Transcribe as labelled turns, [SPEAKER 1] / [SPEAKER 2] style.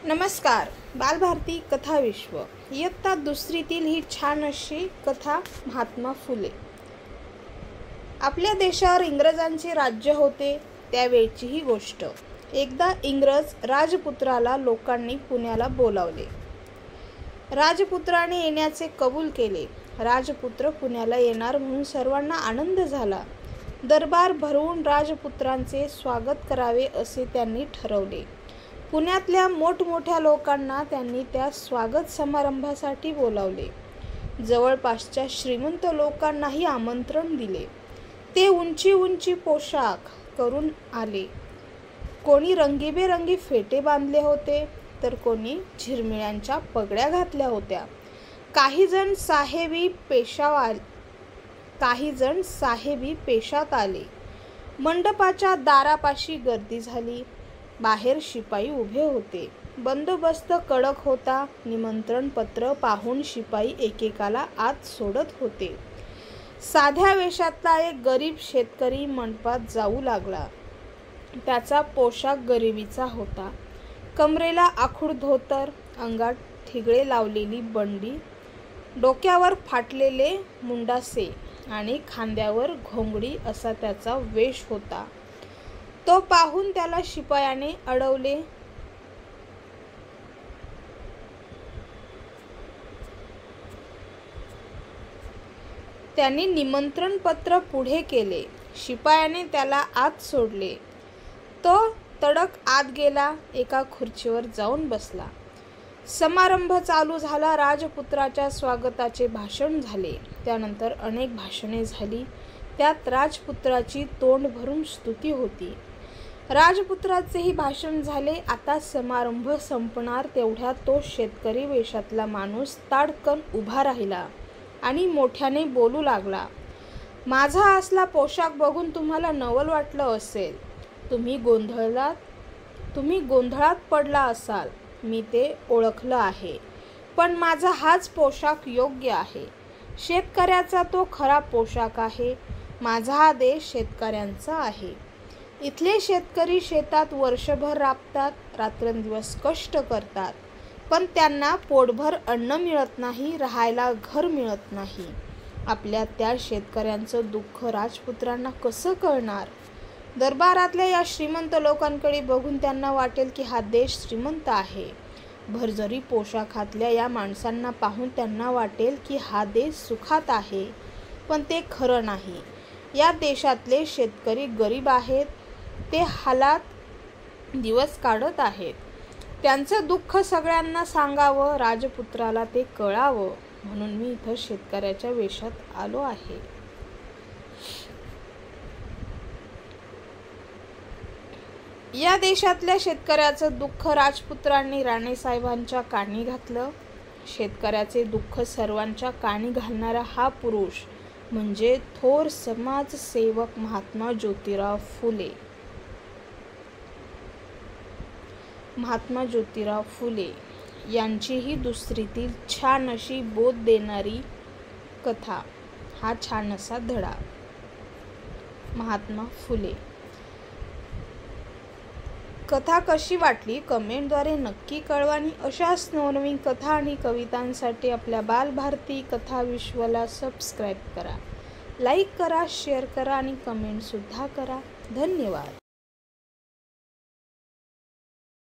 [SPEAKER 1] नमस्कार. बालभारती कथा विश्व इयत्ता दुसरीतील ही छान अशी कथा महात्मा फुले. आपल्या देशावर इंग्रजांचे राज्य होते त्यावेळची ही गोष्ट. एकदा इंग्रज राजपुत्राला लोकांनी पुण्याला बोलावले. राजपुत्राने येण्याचे कबूल केले. राजपुत्र पुण्याला येणार म्हणून सर्वांना आनंद झाला. दरबार भरवून राजपुत्रांचे स्वागत करावे असे त्यांनी ठरवले. पुण्यातल्या मोठमोठ्या लोकांना त्यांनी त्या स्वागत समारंभासाठी बोलावले. जवळपासच्या श्रीमंत लोकांनाही आमंत्रण दिले. ते उंची उंची पोशाख करून आले. कोणी रंगीबेरंगी फेटे बांधले होते तर कोणी झिरमिळ्यांच्या पगड्या घातल्या होत्या. काही जण साहेबी पेशात आले. मंडपाच्या दारापाशी गर्दी झाली. बाहेर शिपाई उभे होते. बंदोबस्त कडक होता. निमंत्रण पत्र पाहून शिपाई एकेकाला आत सोडत होते. साध्या वेशातला एक गरीब शेतकरी मंडपात जाऊ लागला. त्याचा पोशाख गरिबीचा होता. कमरेला आखूड धोतर, अंगात ठिगळे लावलेली बंडी, डोक्यावर फाटलेले मुंडासे आणि खांद्यावर घोंगडी असा त्याचा वेश होता. तो पाहून त्याला शिपायाने अडवले. त्यांनी निमंत्रण पत्र पुढे केले. शिपायाने त्याला आत सोडले. तो तडक आत गेला. एका खुर्चीवर जाऊन बसला. समारंभ चालू झाला. राजपुत्राच्या स्वागताचे भाषण झाले. त्यानंतर अनेक भाषणे झाली. त्यात राजपुत्राची तोंड भरून स्तुती होती. राजपुत्राचेही भाषण झाले. आता समारंभ संपणार तेवढ्यात तो शेतकरी वेशातला माणूस ताडकन उभा राहिला आणि मोठ्याने बोलू लागला. माझा असला पोशाख बघून तुम्हाला नवल वाटलं असेल. तुम्ही गोंधळात पडला असाल. मी ते ओळखलं आहे. पण माझा हाच पोशाख योग्य आहे. शेतकऱ्याचा तो खरा पोशाख आहे. माझा हा देश शेतकऱ्यांचा आहे. इथले शेतकरी शेतात वर्षभर राबतात, रात्रंदिवस कष्ट करतात, पण त्यांना पोटभर अन्न मिळत नाही, राहायला घर मिळत नाही. आपल्या त्या शेतकऱ्यांचं दुःख राजपुत्रांना कसं कळणार? दरबारातल्या या श्रीमंत लोकांकडे बघून त्यांना वाटेल की हा देश श्रीमंत आहे. भरजरी पोशाखातल्या या माणसांना पाहून त्यांना वाटेल की हा देश सुखात आहे, पण ते खरं नाही. या देशातले शेतकरी गरीब आहेत. ते हालात दिवस काढत आहेत. त्यांचं दुःख सगळ्यांना सांगावं, राजपुत्राला ते कळावं म्हणून मी इथं शेतकऱ्याच्या वेशात आलो आहे. या देशातल्या शेतकऱ्याचं दुःख राजपुत्रांनी राणेसाहेबांच्या कानी घातलं. शेतकऱ्याचे दुःख सर्वांच्या कानी घालणारा हा पुरुष म्हणजे थोर समाजसेवक महात्मा ज्योतिराव फुले. महात्मा ज्योतिराव फुले यांची ही दुसरीतील छान अशी बोध देणारी कथा, हा छान असा धडा. महात्मा फुले. कथा कशी वाटली कमेंटद्वारे नक्की कळवा आणि अशाच नवनवीन कथा आणि कवितांसाठी आपल्या बालभारती कथा विश्वला सबस्क्राईब करा, लाईक करा, शेअर करा आणि कमेंटसुद्धा करा. धन्यवाद.